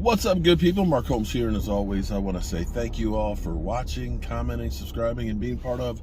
What's up, good people? Mark Holmes here, and as always, I want to say thank you all for watching, commenting, subscribing, and being part of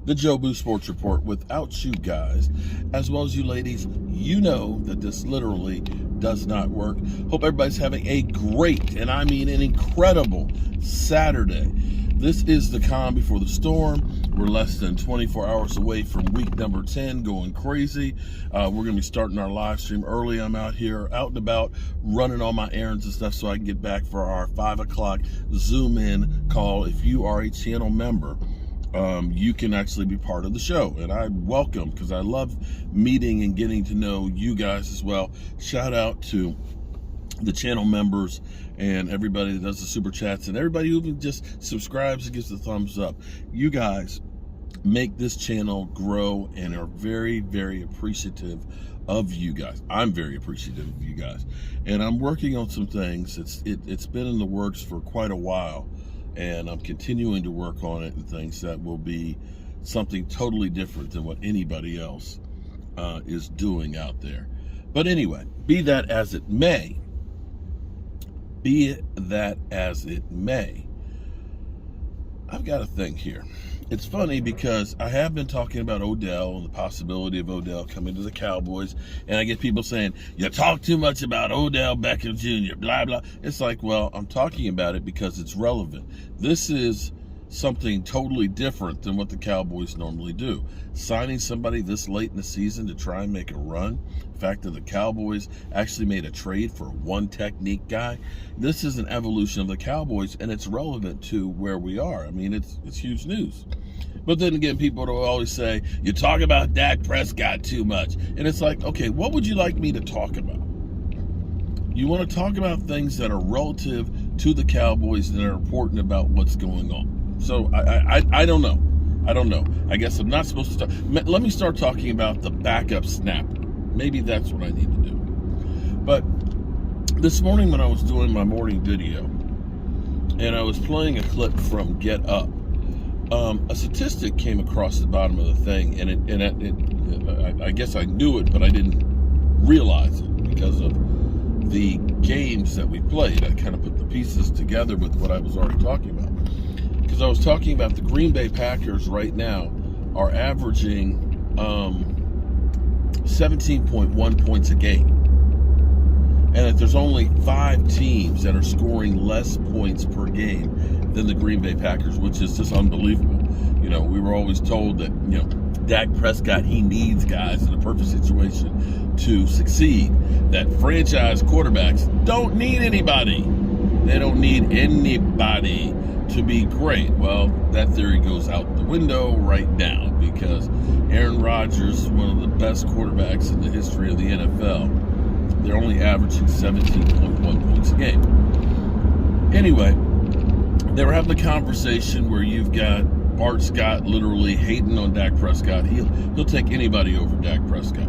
the Joe Boo Sports Report. Without you guys, as well as you ladies, you know that this literally does not work. Hope everybody's having a great, and I mean an incredible Saturday. This is the calm before the storm. We're less than 24 hours away from week number 10, going crazy. We're going to be starting our live stream early. I'm out here, out and about, running all my errands and stuff so I can get back for our 5 o'clock Zoom in call. If you are a channel member, you can actually be part of the show, and I welcome, because I love meeting and getting to know you guys as well. Shout out to the channel members and everybody that does the super chats and everybody who even just subscribes and gives the thumbs up. You guys make this channel grow and are very, very appreciative of you guys. I'm very appreciative of you guys, and I'm working on some things. It's been in the works for quite a while, and I'm continuing to work on it, and things that will be something totally different than what anybody else is doing out there. But anyway, be that as it may, I've got a thing here. It's funny because I have been talking about Odell and the possibility of Odell coming to the Cowboys, and I get people saying, you talk too much about Odell Beckham Jr., blah, blah. It's like, well, I'm talking about it because it's relevant. This is something totally different than what the Cowboys normally do. Signing somebody this late in the season to try and make a run, the fact that the Cowboys actually made a trade for one technique guy, this is an evolution of the Cowboys, and it's relevant to where we are. I mean, it's huge news. But then again, people will always say, you talk about Dak Prescott too much. And it's like, okay, what would you like me to talk about? You want to talk about things that are relative to the Cowboys that are important about what's going on. So I don't know. I guess I'm not supposed to start. Let me start talking about the backup snapper. Maybe that's what I need to do. But this morning when I was doing my morning video and I was playing a clip from Get Up, a statistic came across the bottom of the thing, and I guess I knew it, but I didn't realize it because of the games that we played. I kind of put the pieces together with what I was already talking about. Because I was talking about the Green Bay Packers right now are averaging 17.1 points a game. And that there's only 5 teams that are scoring less points per game than the Green Bay Packers, which is just unbelievable. You know, we were always told that, you know, Dak Prescott, he needs guys in a perfect situation to succeed. That franchise quarterbacks don't need anybody. They don't need anybody to be great. Well, that theory goes out the window right now, because Aaron Rodgers is one of the best quarterbacks in the history of the NFL. They're only averaging 17.1 points a game. Anyway, they were having a conversation where you've got Bart Scott literally hating on Dak Prescott. He'll take anybody over Dak Prescott.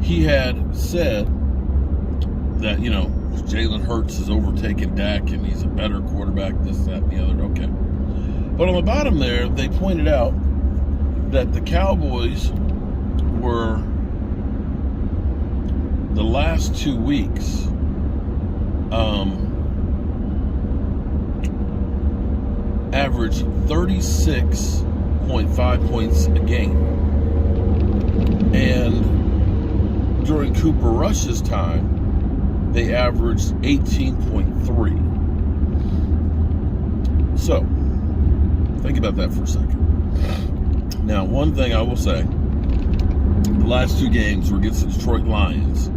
He had said that, you know, Jalen Hurts has overtaken Dak and he's a better quarterback, this, that, and the other. Okay. But on the bottom there, they pointed out that the Cowboys were, the last 2 weeks, averaged 36.5 points a game. And during Cooper Rush's time, they averaged 18.3. So, think about that for a second. Now, one thing I will say, the last 2 games were against the Detroit Lions,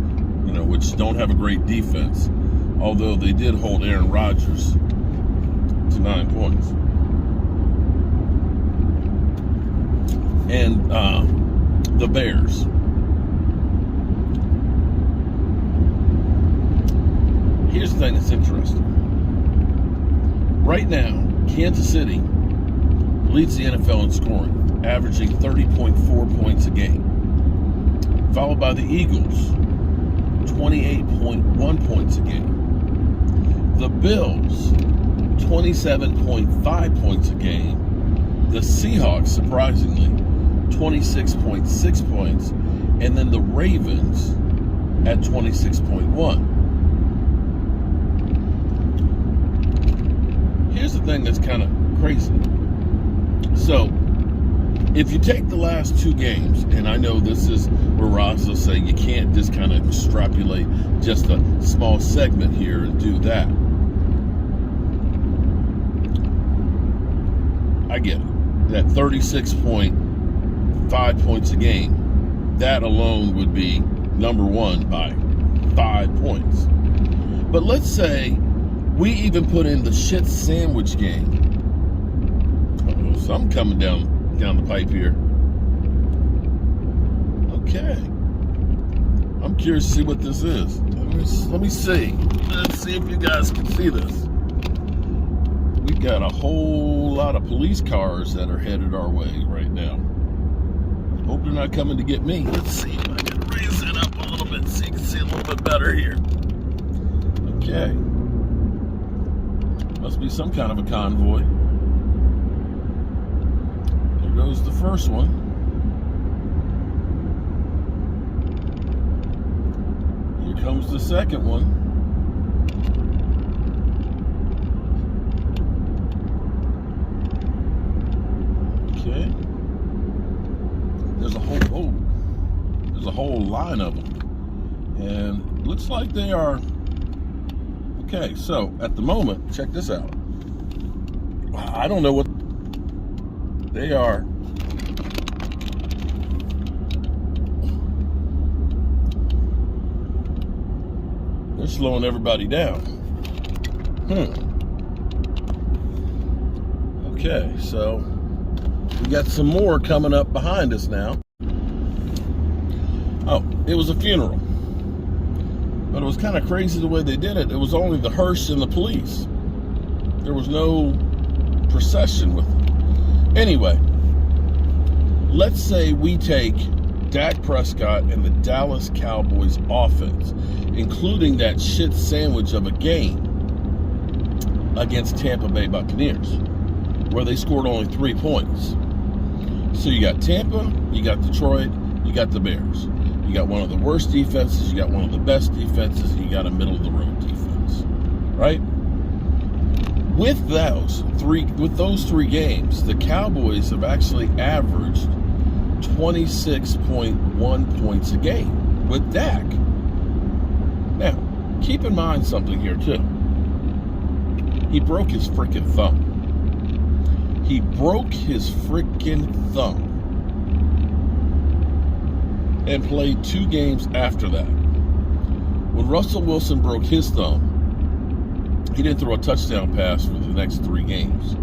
you know, which don't have a great defense, although they did hold Aaron Rodgers to 9 points. And the Bears. Here's the thing that's interesting. Right now, Kansas City leads the NFL in scoring, averaging 30.4 points a game. Followed by the Eagles, 28.1 points a game. The Bills, 27.5 points a game. The Seahawks, surprisingly, 26.6 points. And then the Ravens at 26.1. thing that's kind of crazy. So, if you take the last two games, and I know this is where Ross will say you can't just kind of extrapolate just a small segment here and do that. I get it. That 36.5 points a game, that alone would be number one by 5 points. But let's say we even put in the shit sandwich game. Something coming down the pipe here. Okay. I'm curious to see what this is. Let me see. Let's see if you guys can see this. We've got a whole lot of police cars that are headed our way right now. Hope they're not coming to get me. Let's see if I can raise it up a little bit so you can see a little bit better here. Okay. Must be some kind of a convoy. There goes the first one. Here comes the second one. Okay. There's a whole line of them. And looks like they are. Okay, so at the moment, check this out. I don't know what they are. They're slowing everybody down. Okay, so we got some more coming up behind us now. Oh, it was a funeral. But it was kind of crazy the way they did it. It was only the hearse and the police. There was no procession with them. Anyway, let's say we take Dak Prescott and the Dallas Cowboys offense, including that shit sandwich of a game against Tampa Bay Buccaneers, where they scored only 3 points. So you got Tampa, you got Detroit, you got the Bears. You got one of the worst defenses, you got one of the best defenses, and you got a middle-of-the-road defense, right? With those three games, the Cowboys have actually averaged 26.1 points a game with Dak. Now, keep in mind something here, too. He broke his freaking thumb. He broke his freaking thumb. And played 2 games after that. When Russell Wilson broke his thumb, he didn't throw a touchdown pass for the next 3 games.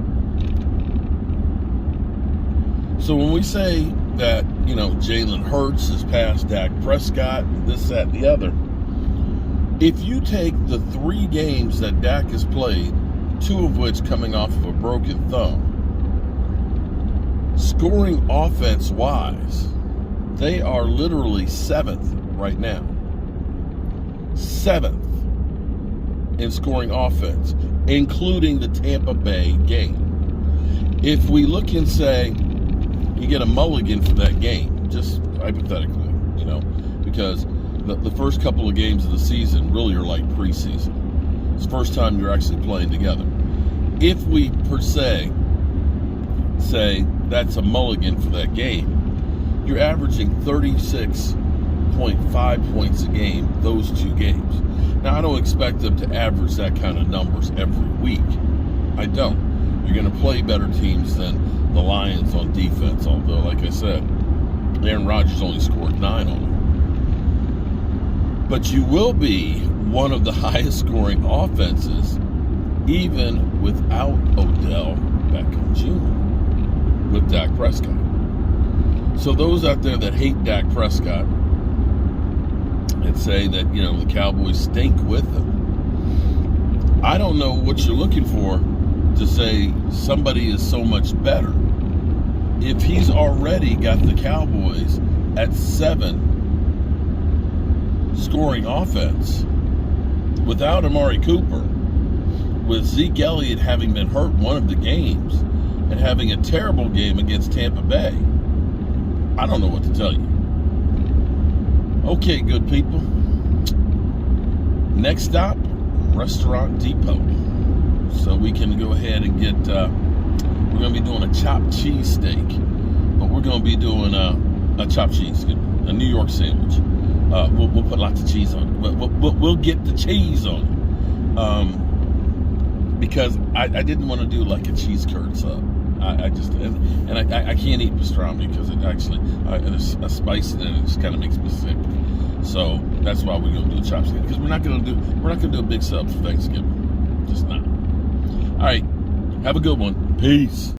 So when we say that, Jalen Hurts has passed Dak Prescott and this, that, and the other, if you take the 3 games that Dak has played, 2 of which coming off of a broken thumb, scoring offense-wise, they are literally 7th right now. 7th in scoring offense, including the Tampa Bay game. If we look and say, you get a mulligan for that game, just hypothetically, because the first couple of games of the season really are like preseason. It's the first time you're actually playing together. If we per se say that's a mulligan for that game, you're averaging 36.5 points a game those 2 games. Now, I don't expect them to average that kind of numbers every week. I don't. You're going to play better teams than the Lions on defense, although, like I said, Aaron Rodgers only scored 9 on them. But you will be one of the highest scoring offenses even without Odell Beckham Jr. with Dak Prescott. So those out there that hate Dak Prescott and say that, the Cowboys stink with him, I don't know what you're looking for to say somebody is so much better. If he's already got the Cowboys at 7 scoring offense without Amari Cooper, with Zeke Elliott having been hurt one of the games and having a terrible game against Tampa Bay, I don't know what to tell you. Okay, good people. Next stop, Restaurant Depot. so we can go ahead and get. We're gonna be doing a chopped cheese steak, but we're gonna be doing a chopped cheese, a New York sandwich. We'll put lots of cheese on it. We'll get the cheese on it, because I didn't want to do like a cheese curd sub. I just and I can't eat pastrami because it actually a spice in it just kind of makes me sick. So that's why we're gonna do a chopped steak, because we're not gonna do a big sub for Thanksgiving. Just not. All right. Have a good one. Peace.